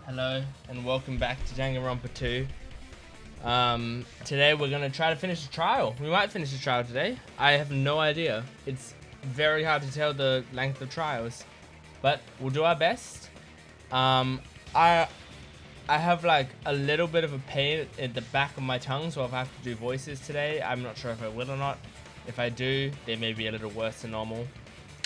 Hello and welcome back to Danganronpa 2. Today we're gonna try to finish the trial. We might finish the trial today. I have no idea. It's very hard to tell the length of trials, but we'll do our best. I have like a little bit of a pain at the back of my tongue, so if I have to do voices today, I'm not sure if I will or not. If I do, they may be a little worse than normal.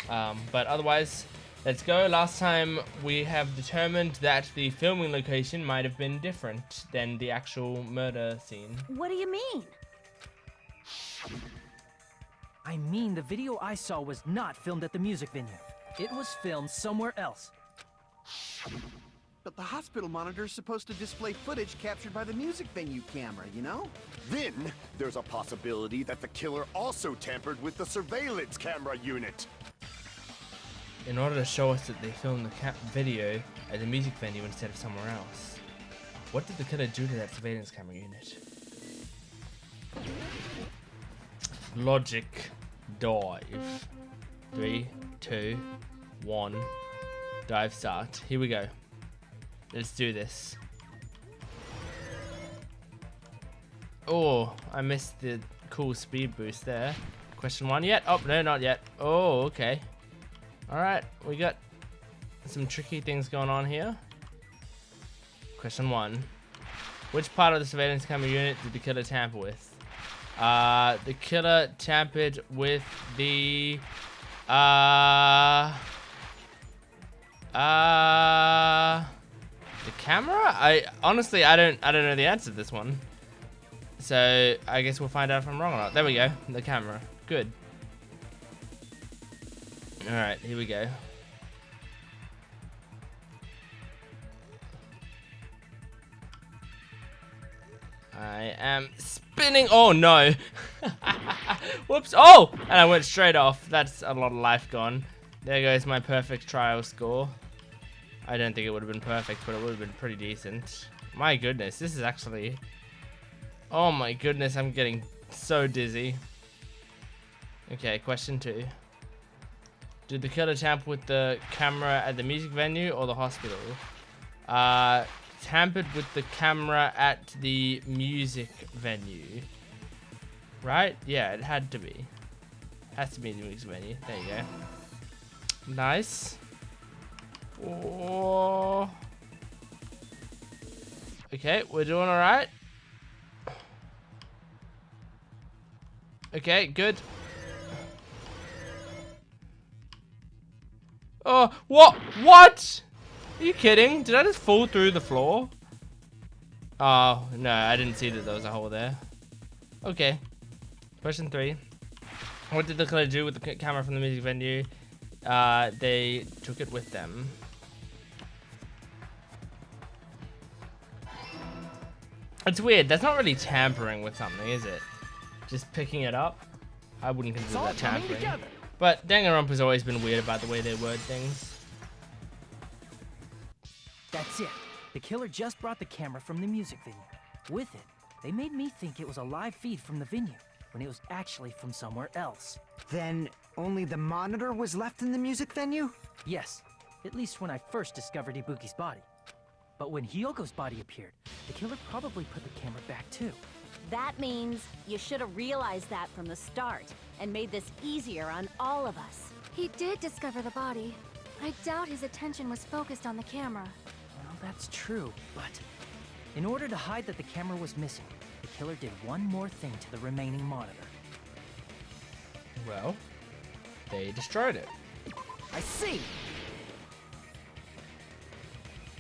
But otherwise, let's go. Last time we have determined that the filming location might have been different than the actual murder scene. What do you mean? I mean, the video I saw was not filmed at the music venue. It was filmed somewhere else. But the hospital monitor is supposed to display footage captured by the music venue camera, you know? Then, there's a possibility that the killer also tampered with the surveillance camera unit. In order to show us that they filmed the video at the music venue instead of somewhere else, what did the killer do to that surveillance camera unit? Logic dive. 3, 2, 1. Dive start. Here we go. Let's do this. Oh, I missed the cool speed boost there. Question 1 yet? Oh, no, not yet. Oh, okay. Alright, we got some tricky things going on here. Question 1. Which part of the surveillance camera unit did the killer tamper with? The killer tampered with the camera? I honestly don't know the answer to this one. So I guess we'll find out if I'm wrong or not. There we go. The camera. Good. Alright, here we go. I am spinning. Oh no. Whoops. Oh! And I went straight off. That's a lot of life gone. There goes my perfect trial score. I don't think it would have been perfect, but it would have been pretty decent. My goodness, this is actually... Oh my goodness, I'm getting so dizzy. Okay, question 2. Did the killer tamper with the camera at the music venue or the hospital? Tampered with the camera at the music venue. Right? Yeah, it had to be. Has to be the music venue. There you go. Nice. Oh. Okay, we're doing alright. Okay, good. Oh, what? What? Are you kidding? Did I just fall through the floor? Oh, no, I didn't see that there was a hole there. Okay. Question 3. What did the killer do with the camera from the music venue? They took it with them. It's weird. That's not really tampering with something, is it? Just picking it up? I wouldn't consider that tampering. But Danganronpa's always been weird about the way they word things. That's it. The killer just brought the camera from the music venue. With it, they made me think it was a live feed from the venue, when it was actually from somewhere else. Then only the monitor was left in the music venue? Yes, at least when I first discovered Ibuki's body. But when Hyogo's body appeared, the killer probably put the camera back too. That means you should have realized that from the start and made this easier on all of us. He did discover the body. I doubt his attention was focused on the camera. Well, that's true, but in order to hide that the camera was missing, the killer did one more thing to the remaining monitor. Well, they destroyed it. I see!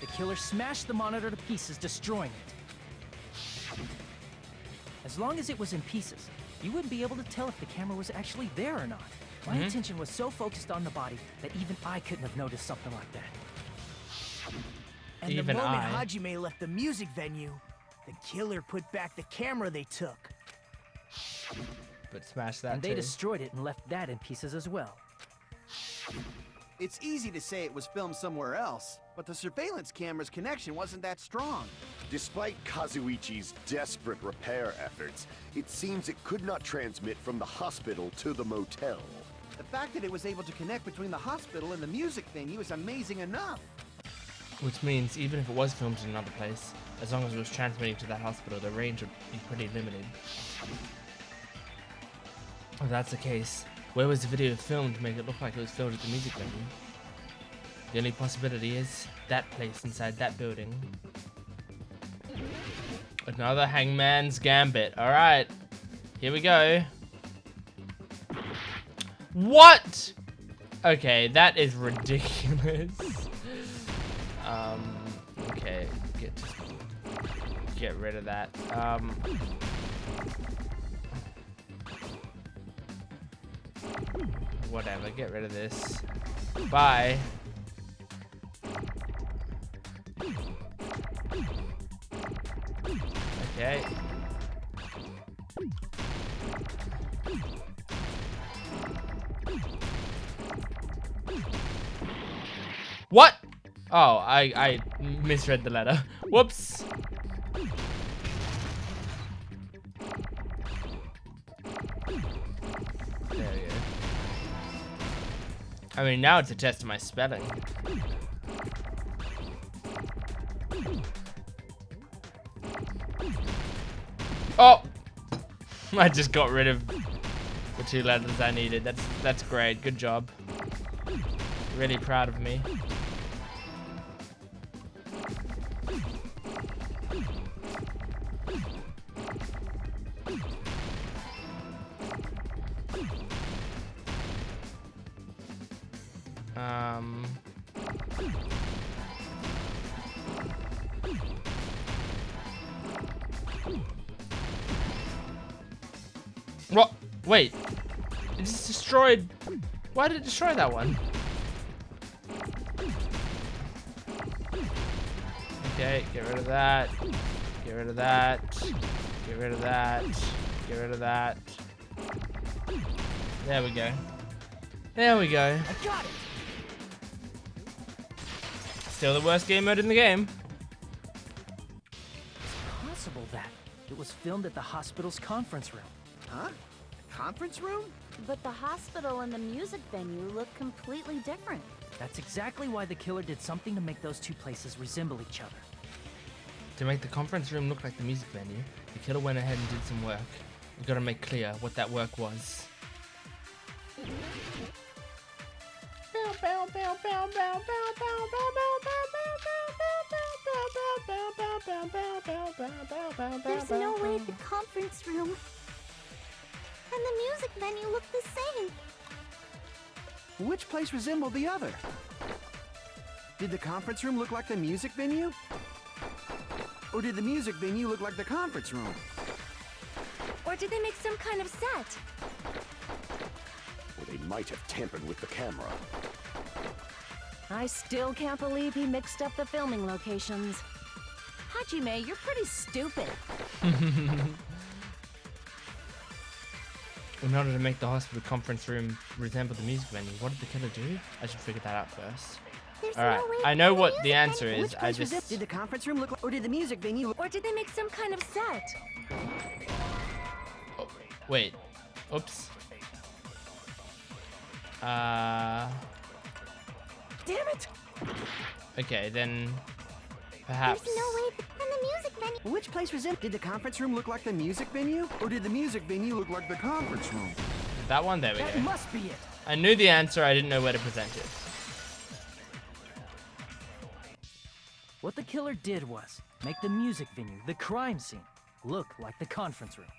The killer smashed the monitor to pieces, destroying it. As long as it was in pieces, you wouldn't be able to tell if the camera was actually there or not. My attention was so focused on the body that even I couldn't have noticed something like that. And Even the moment I. Hajime left the music venue, the killer put back the camera they took. But smash that And they too. destroyed it and left that in pieces as well. It's easy to say it was filmed somewhere else, but the surveillance camera's connection wasn't that strong. Despite Kazuichi's desperate repair efforts, it seems it could not transmit from the hospital to the motel. The fact that it was able to connect between the hospital and the music venue is amazing enough. Which means even if it was filmed in another place, as long as it was transmitting to that hospital, the range would be pretty limited. If that's the case, where was the video filmed to make it look like it was filmed at the music venue? The only possibility is that place inside that building. Another Hangman's Gambit. Alright, here we go. What? Okay, that is ridiculous. Okay, get rid of that. Whatever, get rid of this. Bye. Okay. What? Oh, I misread the letter. Whoops. There we go. I mean, now it's a test of my spelling. Oh! I just got rid of the 2 letters I needed. That's great. Good job. Really proud of me. What? Wait. It just destroyed. Why did it destroy that one? Okay, get rid of that. Get rid of that. Get rid of that. Get rid of that. There we go. There we go. I got it. Still the worst game mode in the game. It's possible that it was filmed at the hospital's conference room. Huh? Conference room? But the hospital and the music venue look completely different. That's exactly why the killer did something to make those 2 places resemble each other. To make the conference room look like the music venue, the killer went ahead and did some work. We gotta make clear what that work was. There's no way the conference room and the music venue look the same. Which place resembled the other? Did the conference room look like the music venue? Or did the music venue look like the conference room? Or did they make some kind of set? Or they might have tampered with the camera. I still can't believe he mixed up the filming locations. Hajime, you're pretty stupid. In order to make the hospital conference room resemble the music venue, what did the killer do? I should figure that out first. There's Alright, no way I know the what music the answer venue- is. I just... Did the conference room look like, or did the music venue look? Or did they make some kind of set? Oh, wait. Oops. Damn it! Okay, then... Perhaps... There's no way and the music venue. Which place resembled? Did the conference room look like the music venue? Or did the music venue look like the conference room? That one? There we That go. must be it. I knew the answer, I didn't know where to present it. What the killer did was make the music venue, the crime scene, look like the conference room.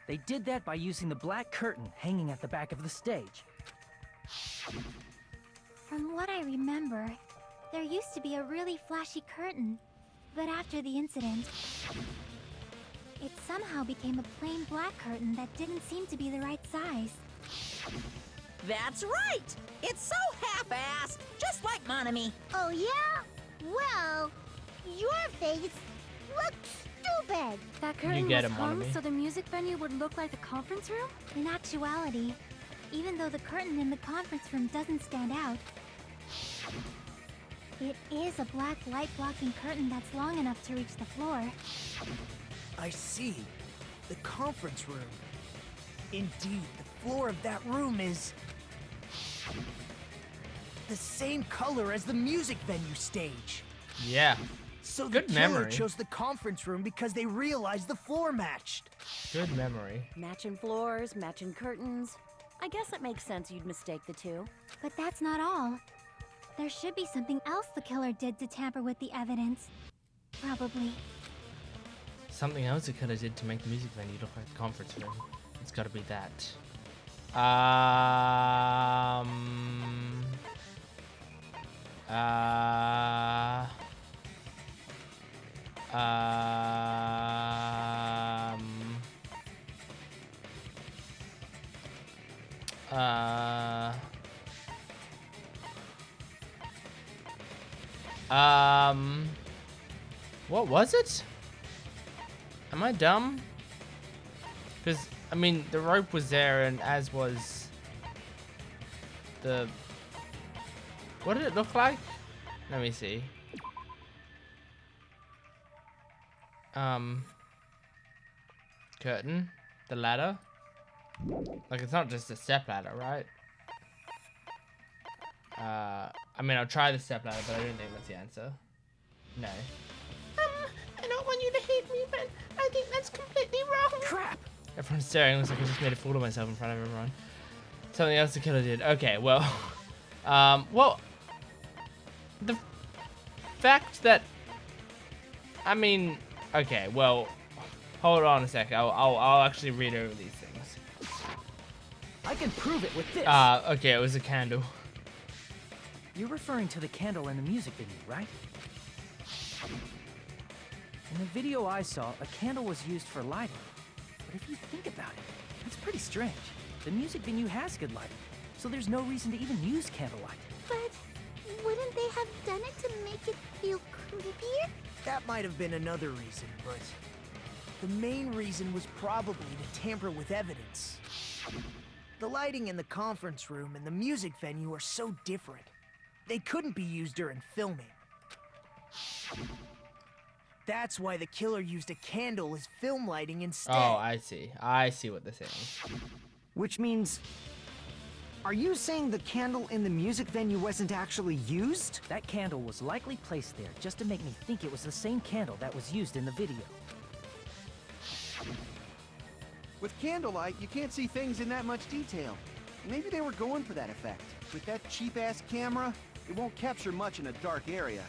They did that by using the black curtain hanging at the back of the stage. From what I remember, there used to be a really flashy curtain. But after the incident, it somehow became a plain black curtain that didn't seem to be the right size. That's right! It's so half-assed, just like Monami. Oh yeah? Well, your face looks stupid. That curtain get was him, hung Monami. so the music venue would look like the conference room? In actuality, even though the curtain in the conference room doesn't stand out, it is a black light-blocking curtain that's long enough to reach the floor. I see. The conference room. Indeed, the floor of that room is the same color as the music venue stage. Yeah. So the Good killer memory. chose the conference room because they realized the floor matched. Good memory. Matching floors, matching curtains. I guess it makes sense you'd mistake the two. But that's not all. There should be something else the killer did to tamper with the evidence. Probably. Something else the killer did to make the music venue look like a conference room. It's gotta be that. What was it? Am I dumb? Because, I mean, the rope was there, and as was the... What did it look like? Let me see. Curtain. The ladder. Like, it's not just a step ladder, right? I mean, I'll try the step ladder, but I don't think that's the answer. No. I don't want you to hate me, but I think that's completely wrong. Crap! Everyone's staring. Looks like I just made a fool of myself in front of everyone. Something else the killer did. Okay, well, well, the fact that, I mean, okay, well, hold on a sec. I'll actually read over these things. I can prove it with this. Okay, it was a candle. You're referring to the candle in the music video, right? In the video I saw, a candle was used for lighting. But if you think about it, that's pretty strange. The music venue has good lighting, so there's no reason to even use candlelight. But wouldn't they have done it to make it feel creepier? That might have been another reason, but the main reason was probably to tamper with evidence. The lighting in the conference room and the music venue are so different. They couldn't be used during filming. That's why the killer used a candle as film lighting instead. Oh, I see. I see what they're saying. Which means... Are you saying the candle in the music venue wasn't actually used? That candle was likely placed there just to make me think it was the same candle that was used in the video. With candlelight, you can't see things in that much detail. Maybe they were going for that effect. With that cheap-ass camera, it won't capture much in a dark area.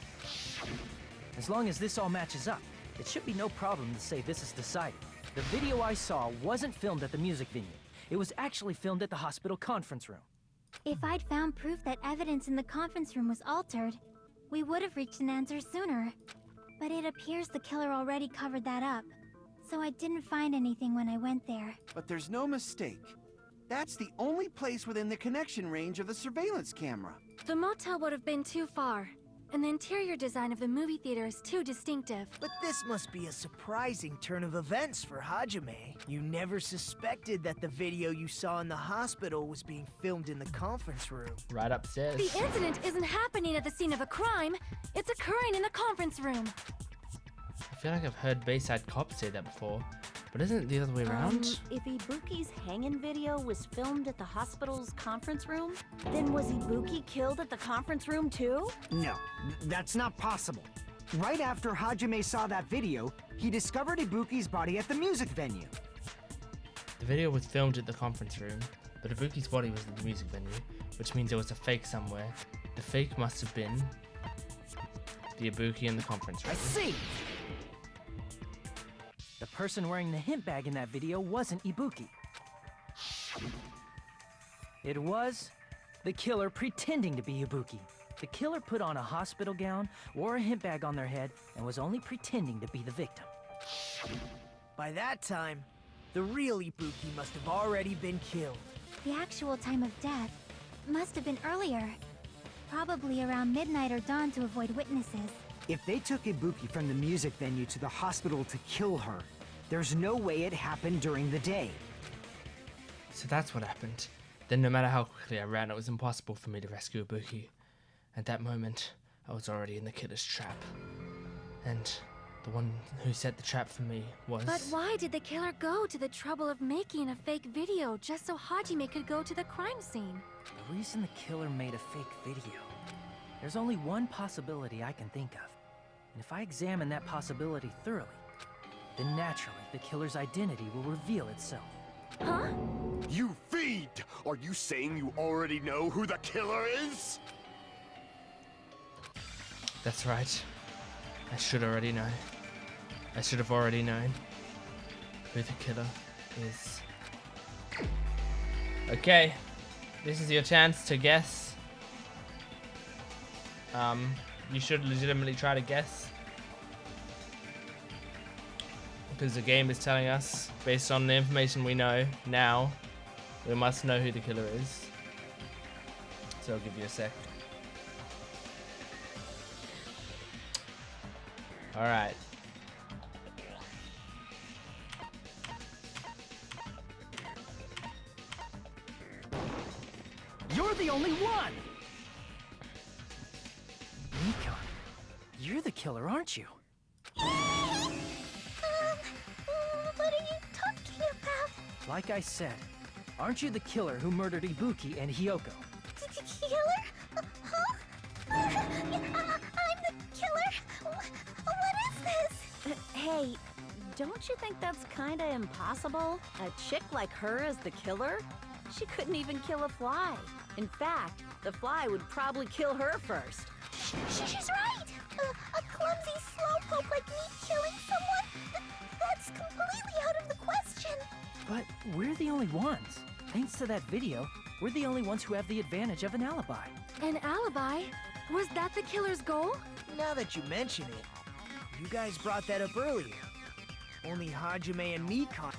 As long as this all matches up, it should be no problem to say this is decided. The video I saw wasn't filmed at the music venue. It was actually filmed at the hospital conference room. If I'd found proof that evidence in the conference room was altered, we would have reached an answer sooner. But it appears the killer already covered that up. So I didn't find anything when I went there. But there's no mistake. That's the only place within the connection range of the surveillance camera. The motel would have been too far, and the interior design of the movie theater is too distinctive. But this must be a surprising turn of events for Hajime. You never suspected that the video you saw in the hospital was being filmed in the conference room. Right upstairs. The incident isn't happening at the scene of a crime. It's occurring in the conference room. I feel like I've heard Bayside Cops say that before, but isn't it the other way around? If Ibuki's hanging video was filmed at the hospital's conference room, then was Ibuki killed at the conference room too? No, that's not possible. Right after Hajime saw that video, he discovered Ibuki's body at the music venue. The video was filmed at the conference room, but Ibuki's body was at the music venue, which means there was a fake somewhere. The fake must have been the Ibuki in the conference room. I see! The person wearing the hint bag in that video wasn't Ibuki. It was the killer pretending to be Ibuki. The killer put on a hospital gown, wore a hint bag on their head, and was only pretending to be the victim. By that time, the real Ibuki must have already been killed. The actual time of death must have been earlier. Probably around midnight or dawn to avoid witnesses. If they took Ibuki from the music venue to the hospital to kill her, there's no way it happened during the day. So that's what happened. Then no matter how quickly I ran, it was impossible for me to rescue Ibuki. At that moment, I was already in the killer's trap. And the one who set the trap for me was... But why did the killer go to the trouble of making a fake video just so Hajime could go to the crime scene? The reason the killer made a fake video... There's only one possibility I can think of. And if I examine that possibility thoroughly, then naturally the killer's identity will reveal itself. Huh? You fiend! Are you saying you already know who the killer is? That's right. I should already know. I should have already known who the killer is. Okay, this is your chance to guess. You should legitimately try to guess, because the game is telling us, based on the information we know now, we must know who the killer is. So I'll give you a sec. Alright. You're the only one! Nikon, you're the killer, aren't you? What are you talking about? Like I said, aren't you the killer who murdered Ibuki and Hyoko? Killer? Huh? I'm the killer? What is this? Hey, don't you think that's kinda impossible? A chick like her as the killer? She couldn't even kill a fly. In fact, the fly would probably kill her first. She's right! A clumsy slowpoke like me killing someone? That's completely out of the question! But we're the only ones. Thanks to that video, we're the only ones who have the advantage of an alibi. An alibi? Was that the killer's goal? Now that you mention it, you guys brought that up earlier. Only Hajime and Mikon.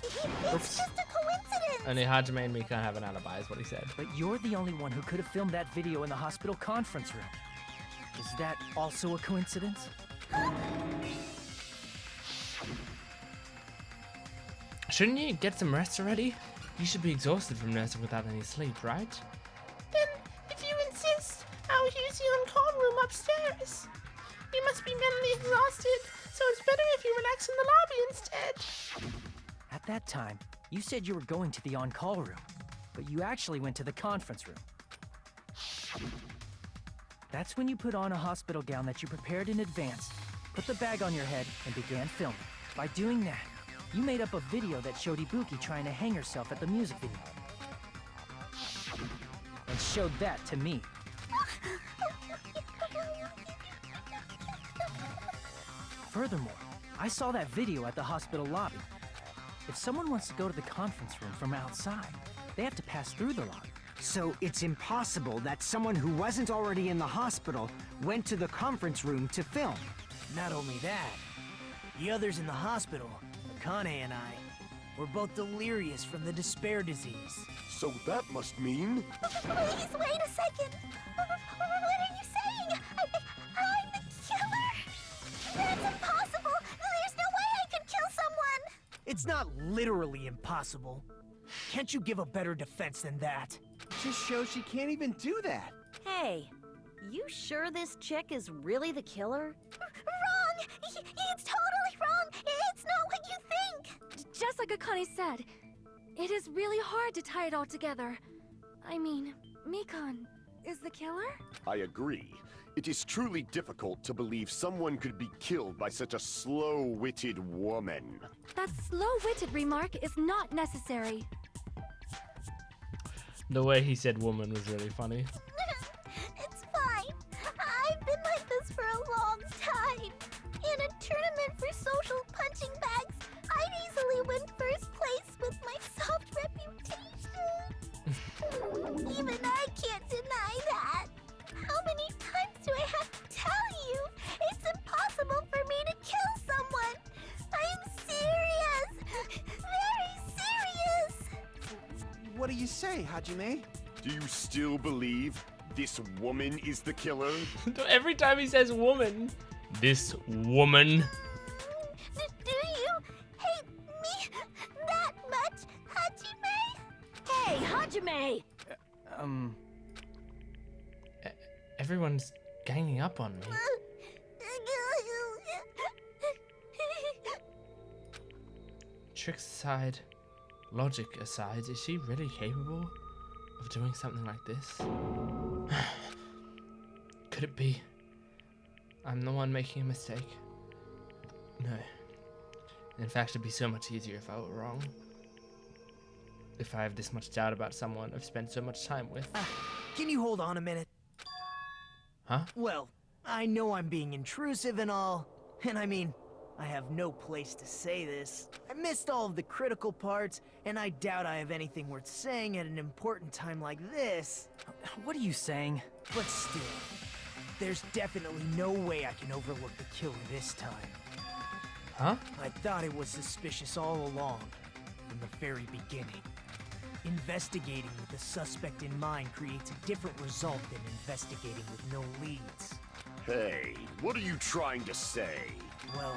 It's just a coincidence! Only Hajime and me can't have an alibi, is what he said. But you're the only one who could have filmed that video in the hospital conference room. Is that also a coincidence? Shouldn't you get some rest already? You should be exhausted from nursing without any sleep, right? Then, if you insist, I'll use the on-call room upstairs. You must be mentally exhausted, so it's better if you relax in the lobby instead. At that time, you said you were going to the on-call room, but you actually went to the conference room. That's when you put on a hospital gown that you prepared in advance, put the bag on your head, and began filming. By doing that, you made up a video that showed Ibuki trying to hang herself at the music video. And showed that to me. Furthermore, I saw that video at the hospital lobby. If someone wants to go to the conference room from outside, they have to pass through the lobby. So it's impossible that someone who wasn't already in the hospital went to the conference room to film. Not only that, the others in the hospital, Akane and I, were both delirious from the despair disease. So that must mean... Please, wait a second! What are you saying? I'm the killer? That's impossible! There's no way I could kill someone! It's not literally impossible. Can't you give a better defense than that? Just shows she can't even do that. Hey, you sure this chick is really the killer? Wrong! It's totally wrong! It's not what you think! Just like Akane said, it is really hard to tie it all together. I mean, Mikon is the killer? I agree. It is truly difficult to believe someone could be killed by such a slow-witted woman. That slow-witted remark is not necessary. The way he said woman was really funny. It's fine. I've been like this for a long time. In a tournament for social punching bags, I'd easily win first place with my soft reputation. Even I can't deny that. How many times do I have to tell you? It's impossible for me to kill someone. I'm serious. Very serious. What do you say, Hajime? Do you still believe this woman is the killer? Every time he says woman, this woman. Do you hate me that much, Hajime? Hey, Hajime! Everyone's ganging up on me. Tricks aside, logic aside, is she really capable of doing something like this? Could it be I'm the one making a mistake. No. In fact, it'd be so much easier if I were wrong. If I have this much doubt about someone I've spent so much time with. Can you hold on a minute? Huh? Well, I know I'm being intrusive and all, and I mean, I have no place to say this. I missed all of the critical parts, and I doubt I have anything worth saying at an important time like this. What are you saying? But still, there's definitely no way I can overlook the killer this time. Huh? I thought it was suspicious all along, from the very beginning. Investigating with the suspect in mind creates a different result than investigating with no leads. Hey, what are you trying to say? Well,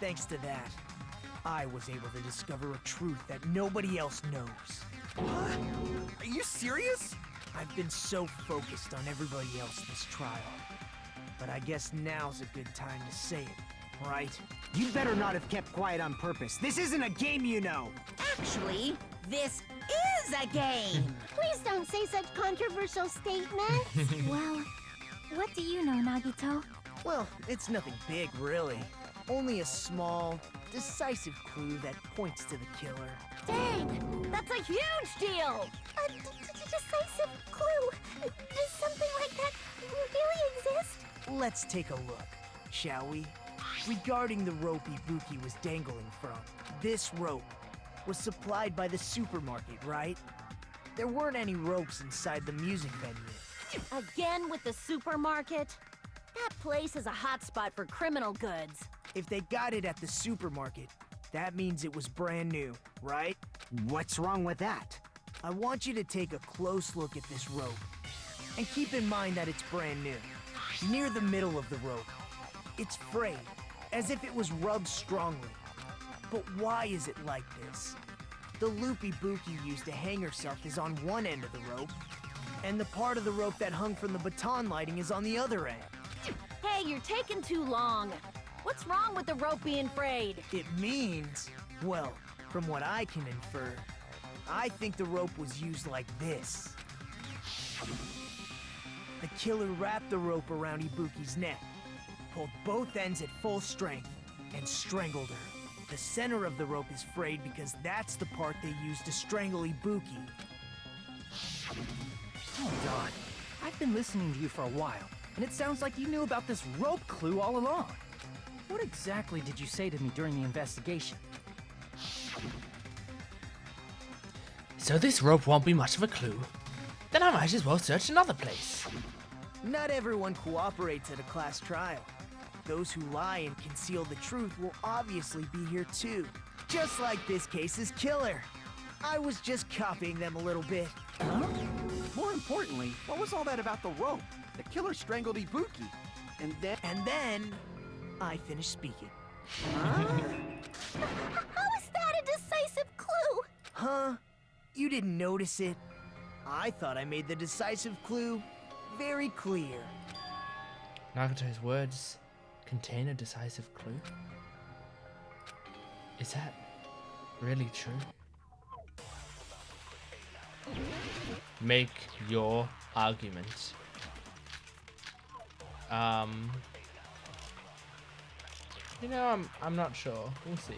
thanks to that, I was able to discover a truth that nobody else knows. What? Are you serious? I've been so focused on everybody else this trial. But I guess now's a good time to say it, right? You better not have kept quiet on purpose. This isn't a game, you know. Actually, this is a game. Please don't say such controversial statements. Well, what do you know, Nagito? Well, it's nothing big, really. Only a small, decisive clue that points to the killer. Dang! That's a huge deal! A decisive clue. Does something like that really exist? Let's take a look, shall we? Regarding the rope Ibuki was dangling from, this rope was supplied by the supermarket, right? There weren't any ropes inside the music venue. Again with the supermarket? That place is a hotspot for criminal goods. If they got it at the supermarket, that means it was brand new, right? What's wrong with that? I want you to take a close look at this rope. And keep in mind that it's brand new. Near the middle of the rope, it's frayed, as if it was rubbed strongly. But why is it like this? The loop Ibuki used to hang herself is on one end of the rope, and the part of the rope that hung from the baton lighting is on the other end. Hey, you're taking too long. What's wrong with the rope being frayed? It means, well, from what I can infer, I think the rope was used like this. The killer wrapped the rope around Ibuki's neck, pulled both ends at full strength, and strangled her. The center of the rope is frayed because that's the part they used to strangle Ibuki. Hold on. I've been listening to you for a while, and it sounds like you knew about this rope clue all along. What exactly did you say to me during the investigation? So this rope won't be much of a clue. Then I might as well search another place. Not everyone cooperates at a class trial. Those who lie and conceal the truth will obviously be here too. Just like this case's killer. I was just copying them a little bit. Huh? More importantly, what was all that about the rope? The killer strangled Ibuki. And then I finished speaking. How is that a decisive clue? Huh? You didn't notice it? I thought I made the decisive clue very clear. Nagato's words contain a decisive clue? Is that really true? Make your argument. You know, I'm not sure. We'll see.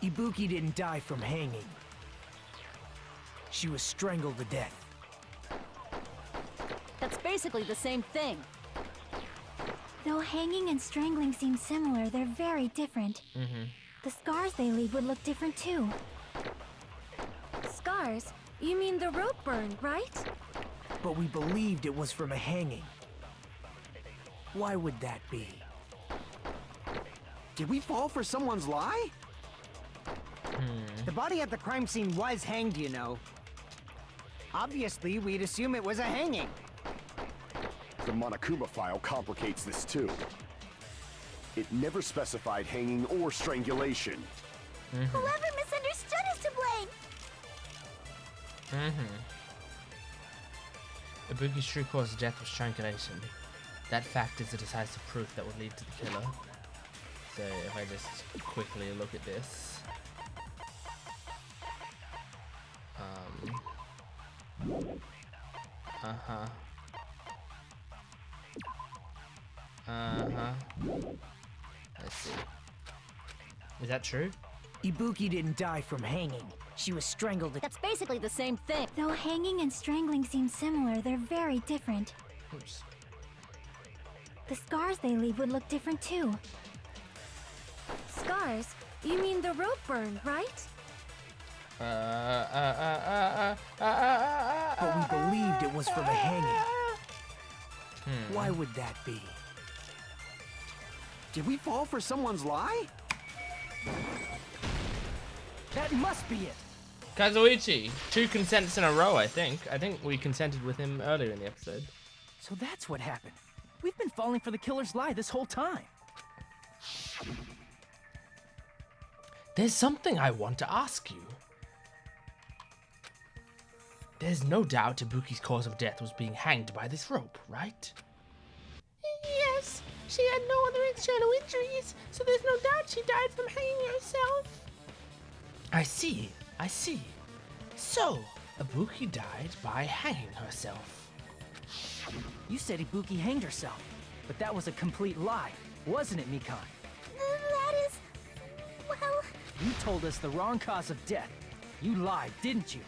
Ibuki didn't die from hanging. She was strangled to death. That's basically the same thing. Though hanging and strangling seem similar, they're very different. The scars they leave would look different too. Scars? You mean the rope burn, right? But we believed it was from a hanging. Why would that be? did we fall for someone's lie? The body at the crime scene was hanged, you know. Obviously, we'd assume it was a hanging. The Monokuma file complicates this too. It never specified hanging or strangulation. Whoever misunderstood is to blame. Ibuki's true cause of death was strangulation. That fact is a decisive proof that would lead to the killer. So if I just quickly look at this. Let's see. Is that true? Ibuki didn't die from hanging. She was strangled. That's basically the same thing. Though hanging and strangling seem similar, they're very different. Oops. The scars they leave would look different too. Scars? You mean the rope burn, right? But we believed it was from a hanging. Why would that be? Did we fall for someone's lie? That must be it. Kazuichi, 2 consents in a row, I think. I think we consented with him earlier in the episode. So that's what happened. We've been falling for the killer's lie this whole time. There's something I want to ask you. There's no doubt Ibuki's cause of death was being hanged by this rope, right? Yes, she had no other external injuries, so there's no doubt she died from hanging herself. I see. So, Ibuki died by hanging herself. You said Ibuki hanged herself, but that was a complete lie, wasn't it, Mikan? That is... well... You told us the wrong cause of death. You lied, didn't you?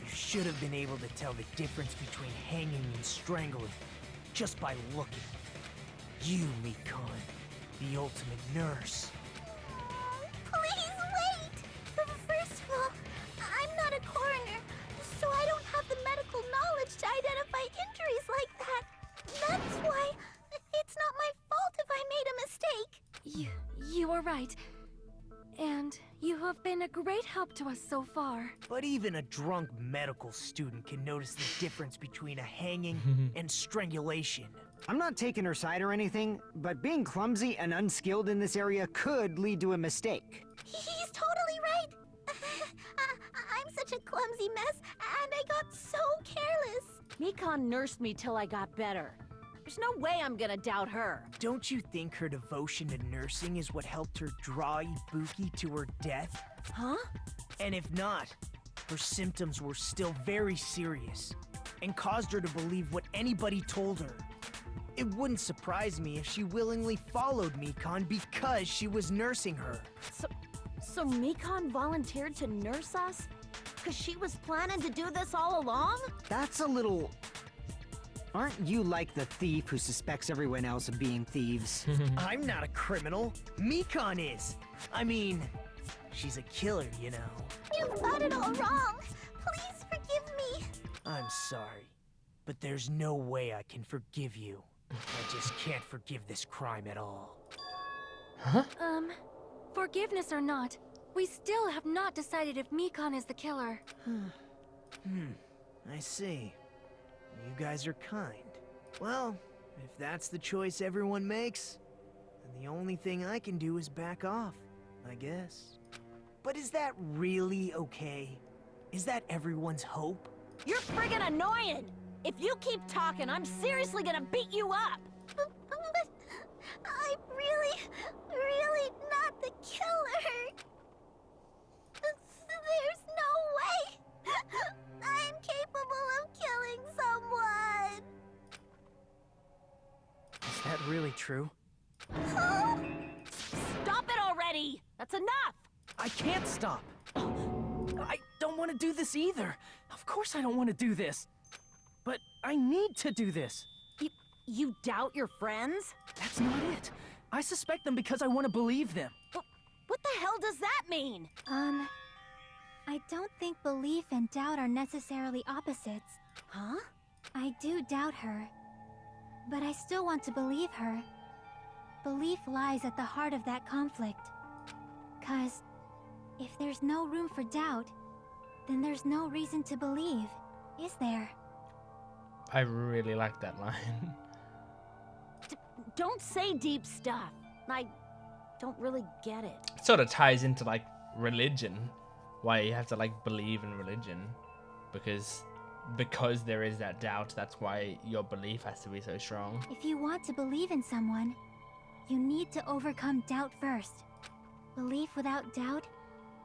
You should have been able to tell the difference between hanging and strangling just by looking. You, Mikan, the ultimate nurse. Please wait! First of all, I'm not a coroner, so I don't have the medical knowledge to identify injuries like that. That's why it's not my fault if I made a mistake. You are right. And you have been a great help to us so far. But even a drunk medical student can notice the difference between a hanging and strangulation. I'm not taking her side or anything, but being clumsy and unskilled in this area could lead to a mistake. He's totally right. I'm such a clumsy mess, and I got so careless. Mikan nursed me till I got better. There's no way I'm gonna doubt her. Don't you think her devotion to nursing is what helped her draw Ibuki to her death? Huh? And if not, her symptoms were still very serious and caused her to believe what anybody told her. It wouldn't surprise me if she willingly followed Mikan because she was nursing her. So Mikan volunteered to nurse us? Because she was planning to do this all along? That's a little... Aren't you like the thief who suspects everyone else of being thieves? I'm not a criminal. Mikan is. I mean, she's a killer, you know. You've got it all wrong. Please forgive me. I'm sorry, but there's no way I can forgive you. I just can't forgive this crime at all. Huh? Forgiveness or not, we still have not decided if Mikan is the killer. I see. You guys are kind. Well, if that's the choice everyone makes, then the only thing I can do is back off, I guess. But is that really okay? Is that everyone's hope? You're friggin' annoying! If you keep talking, I'm seriously gonna beat you up! But I'm really not the killer. There's no way. I'm capable of killing someone. Is that really true? Stop it already! That's enough! I can't stop. I don't want to do this either. Of course I don't want to do this. But I need to do this. You doubt your friends? That's not it. I suspect them because I want to believe them. What the hell does that mean? I don't think belief and doubt are necessarily opposites. Huh? I do doubt her, but I still want to believe her. Belief lies at the heart of that conflict. 'Cause if there's no room for doubt, then there's no reason to believe, is there? I really like that line. Don't say deep stuff. I don't really get it. It sort of ties into like religion, why you have to like believe in religion, because there is that doubt. That's why your belief has to be so strong. If you want to believe in someone, you need to overcome doubt first. Belief without doubt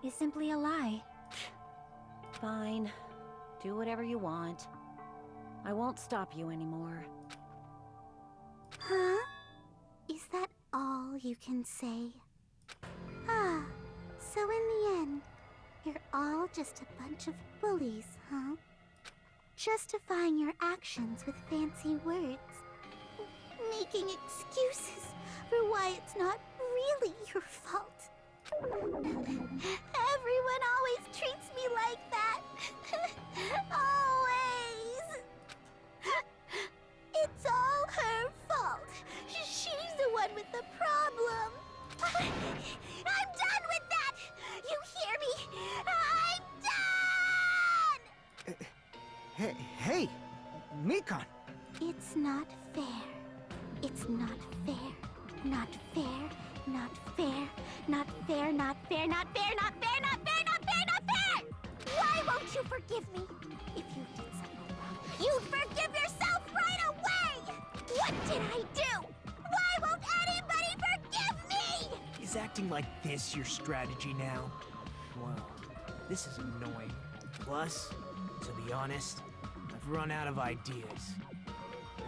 is simply a lie. Fine. Do whatever you want. I won't stop you anymore. Huh? Is that all you can say? Ah, so in the end, you're all just a bunch of bullies, huh? Justifying your actions with fancy words. Making excuses for why it's not really your fault. Everyone always treats me like that. Always. It's all her fault. She's the one with the problem. I'm done with that! You hear me? I'm done! Hey, Mikon. It's not fair. It's not fair. Not fair. Not fair. Not fair. Not fair. Not fair. Not fair. Not fair. Not fair. Not fair! Why won't you forgive me? If you did something wrong, you'd forgive yourself right away! What did I do? Why won't anybody forgive me? Is acting like this your strategy now? Well, this is annoying. Plus, to be honest, I've run out of ideas.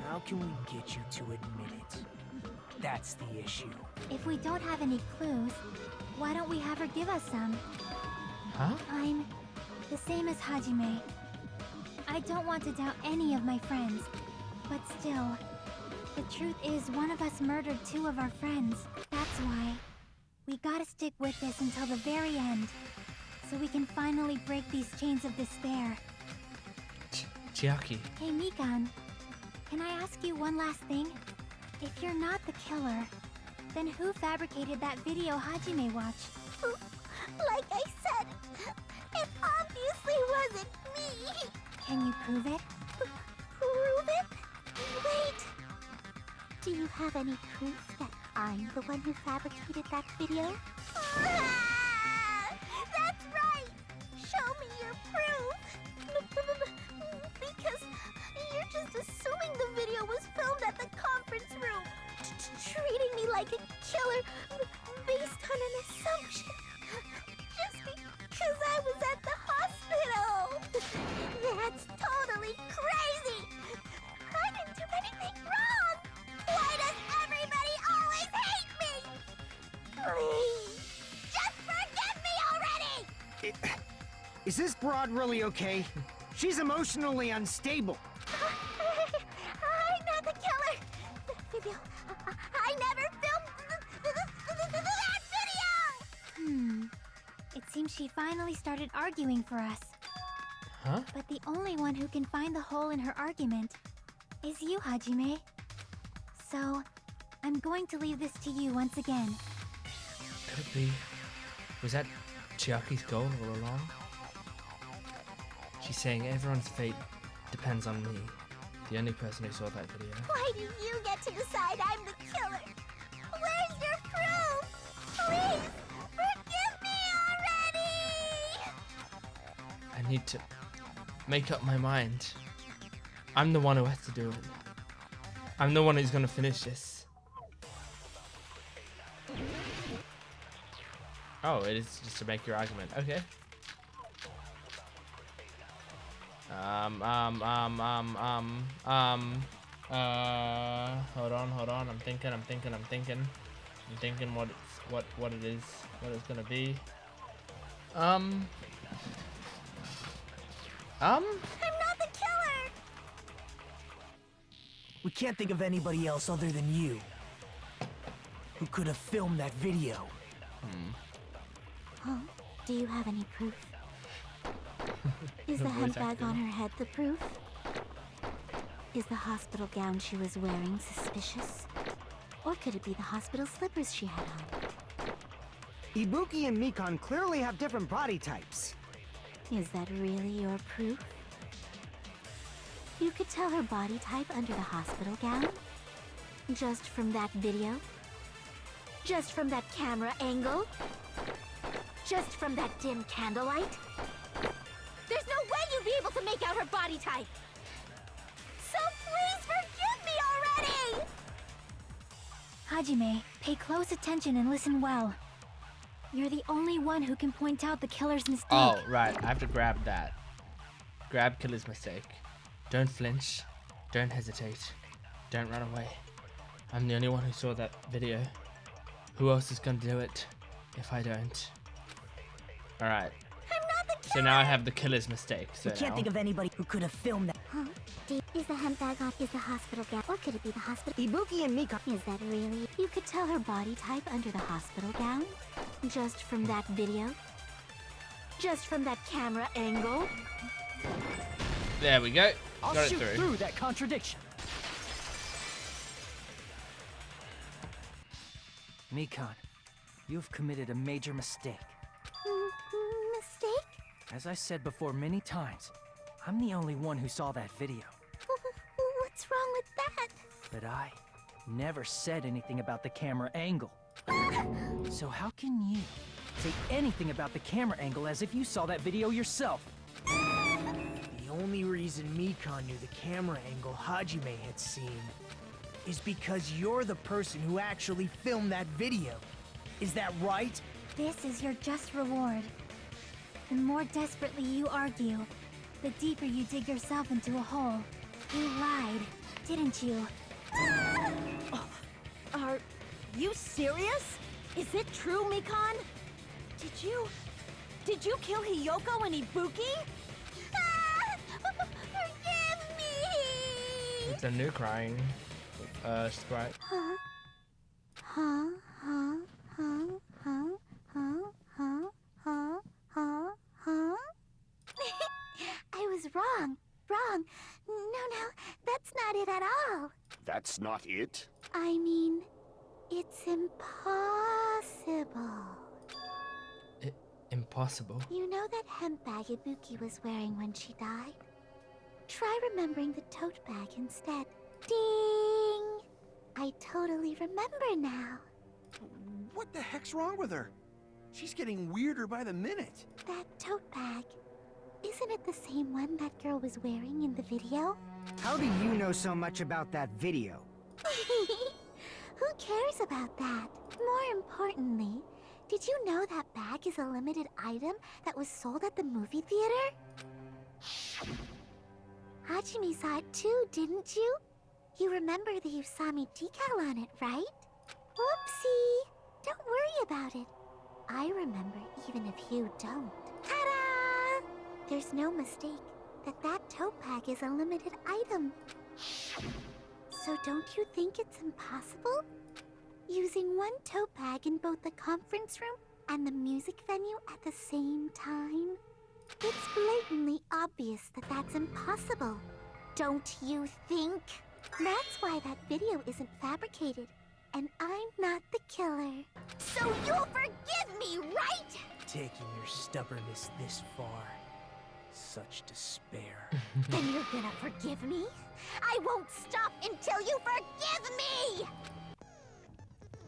How can we get you to admit it? That's the issue. If we don't have any clues, why don't we have her give us some? Huh? I'm the same as Hajime. I don't want to doubt any of my friends, but still, the truth is one of us murdered 2 of our friends. That's why we gotta stick with this until the very end, so we can finally break these chains of despair. Chiaki. Hey, Mikan, can I ask you one last thing? If you're not the killer, then who fabricated that video Hajime watched? Like I said, it obviously wasn't me. Can you prove it? Prove it? Wait. Do you have any proof that I'm the one who fabricated that video? That's right! Show me your proof! Because you're just assuming the video was filmed at the conference room. Treating me like a killer based on an assumption. Just because I was at the hospital. That's totally crazy! I didn't do anything wrong! Why does everybody always hate me? Please, just forgive me already! Is this broad really okay? She's emotionally unstable. I'm not the killer! That video... I never filmed that video! It seems she finally started arguing for us. Huh? But the only one who can find the hole in her argument is you, Hajime. So, I'm going to leave this to you once again. Could be. Was that Chiaki's goal all along? She's saying everyone's fate depends on me, the only person who saw that video. Why do you get to decide I'm the killer? Where's your proof? Please, forgive me already! I need to make up my mind. I'm the one who has to do it. I'm the one who's gonna finish this. Oh, it is just to make your argument. Okay. Hold on. I'm thinking what it's gonna be. I'm not the killer! We can't think of anybody else other than you who could have filmed that video. Huh? Do you have any proof? Is the handbag on her head the proof? Is the hospital gown she was wearing suspicious? Or could it be the hospital slippers she had on? Ibuki and Mikon clearly have different body types. Is that really your proof? You could tell her body type under the hospital gown? Just from that video? Just from that camera angle? Just from that dim candlelight? There's no way you'd be able to make out her body type! So please forgive me already! Hajime, pay close attention and listen well. You're the only one who can point out the killer's mistake. Oh, right. I have to grab that. Grab killer's mistake. Don't flinch. Don't hesitate. Don't run away. I'm the only one who saw that video. Who else is gonna do it if I don't? Alright. So now I have the killer's mistake. So You can't think of anybody who could have filmed that. Huh? Is the hemp bag on? Is the hospital gown? Or could it be the hospital? Ibuki and Mika. Is that really? You could tell her body type under the hospital gown? Just from that video? Just from that camera angle? There we go. I'll Got it shoot through. through that contradiction. Mikan, you've committed a major mistake. Mistake? As I said before many times, I'm the only one who saw that video. What's wrong with that? But I never said anything about the camera angle. So how can you say anything about the camera angle as if you saw that video yourself? The only reason Mikan knew the camera angle Hajime had seen is because you're the person who actually filmed that video. Is that right? This is your just reward. The more desperately you argue, the deeper you dig yourself into a hole. You lied, didn't you? Are you serious? Is it true, Mikan? Did you kill Hiyoko and Ibuki? Forgive me! It's a new crying sprite. Huh? Huh? Huh? Huh? Huh? Huh? Huh? Huh? Huh? Huh? I was wrong. Wrong. No, that's not it at all. That's not it? I mean, it's impossible. Impossible. You know that hemp bag Ibuki was wearing when she died? Try remembering the tote bag instead. Ding! I totally remember now. What the heck's wrong with her? She's getting weirder by the minute. That tote bag. Isn't it the same one that girl was wearing in the video? How do you know so much about that video? Who cares about that? More importantly, did you know that bag is a limited item that was sold at the movie theater? Hajime saw it too, didn't you? You remember the Usami decal on it, right? Whoopsie! Don't worry about it. I remember even if you don't. Ta-da! There's no mistake that tote bag is a limited item. So don't you think it's impossible? Using one tote bag in both the conference room and the music venue at the same time? It's blatantly obvious that that's impossible. Don't you think? That's why that video isn't fabricated, and I'm not the killer. So you'll forgive me, right? Taking your stubbornness this far. Such despair. Then you're gonna forgive me? I won't stop until you forgive me!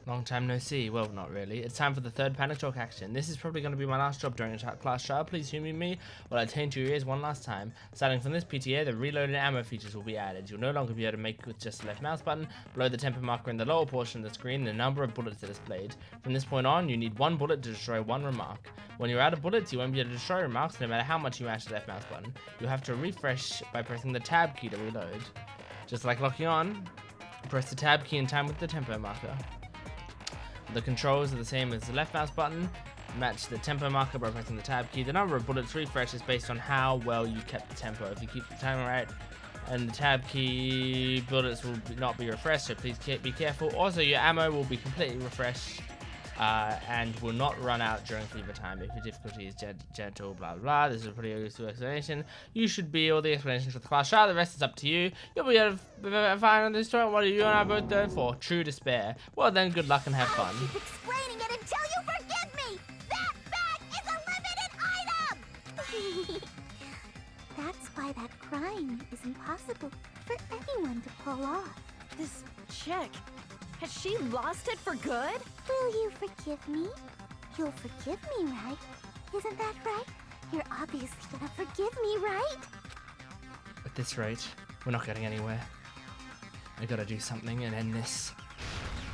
Long time no see. Well, not really. It's time for the third panic talk action. This is probably going to be my last job during a class trial. Please humor me while I taint your ears one last time. Starting from this PTA, the reloaded ammo features will be added. You'll no longer be able to make with just the left mouse button. Below the tempo marker in the lower portion of the screen, the number of bullets are displayed. From this point on, you need one bullet to destroy one remark. When you're out of bullets, you won't be able to destroy remarks no matter how much you mash the left mouse button. You'll have to refresh by pressing the tab key to reload. Just like locking on, press the tab key in time with the tempo marker. The controls are the same as the left mouse button. Match the tempo marker by pressing the tab key. The number of bullets refresh is based on how well you kept the tempo. If you keep the timer right and the tab key, bullets will not be refreshed, so please be careful. Also, your ammo will be completely refreshed and will not run out during fever time. If your difficulty is gentle, blah blah. This is a pretty useful explanation. You should be all the explanations for the class trial. The rest is up to you. You'll be able to find on this story. What are you and I both going for? True despair. Well then, good luck and have fun. Keep explaining it until you forgive me! That bag is a limited item! That's why that crime is impossible for anyone to pull off. This chick, has she lost it for good? Will you forgive me? You'll forgive me, right? Isn't that right? You're obviously gonna forgive me, right? At this rate, we're not getting anywhere. I gotta do something and end this.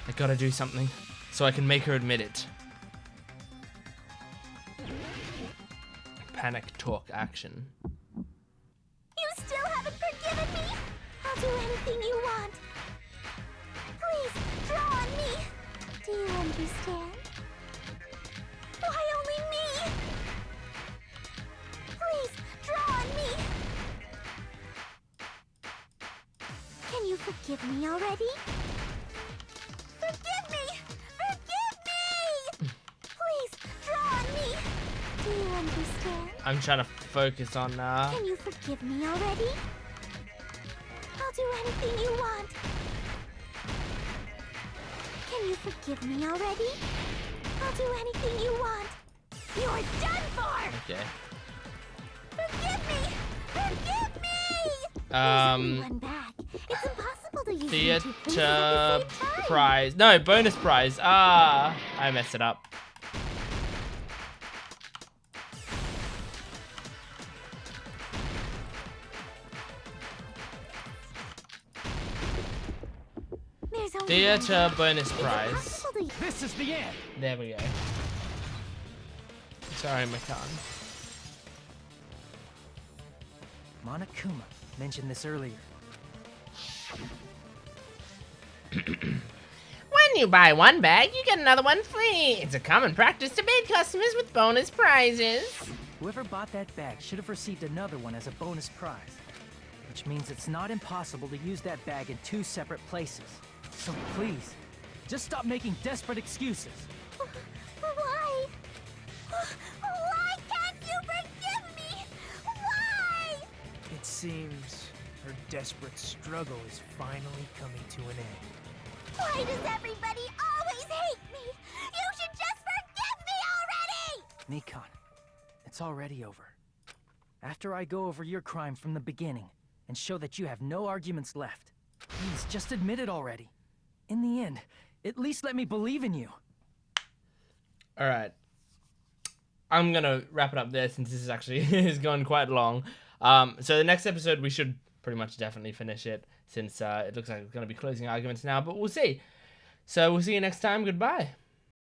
I gotta do something so I can make her admit it. Panic talk action. You still haven't forgiven me? I'll do anything you want. Please, forgive me already? Forgive me! Forgive me! Please, draw on me! Do you understand? I'm trying to focus on Can you forgive me already? I'll do anything you want. Can you forgive me already? I'll do anything you want. You're done for! Okay. Forgive me! Forgive me! Um, There's only one bag. It's impossible to use them two Theater places at the same time. prize. No, bonus prize. Ah, I messed it up. There's only Theater one bag. bonus It's prize. impossible to This is the end. There we go. Sorry, Makan. Monokuma mentioned this earlier. When you buy one bag, you get another one free. It's a common practice to bait customers with bonus prizes. Whoever bought that bag should have received another one as a bonus prize. Which means it's not impossible to use that bag in two separate places. So please, just stop making desperate excuses. Why? Why can't you forgive me? Why? It seems her desperate struggle is finally coming to an end. Why does everybody always hate me? You should just forgive me already! Nikon, it's already over. After I go over your crime from the beginning and show that you have no arguments left, please just admit it already. In the end, at least let me believe in you. All right. I'm gonna wrap it up there since this is actually is going quite long. So the next episode we should pretty much definitely finish it since it looks like it's gonna be closing arguments now, but we'll see. So we'll see you next time. Goodbye.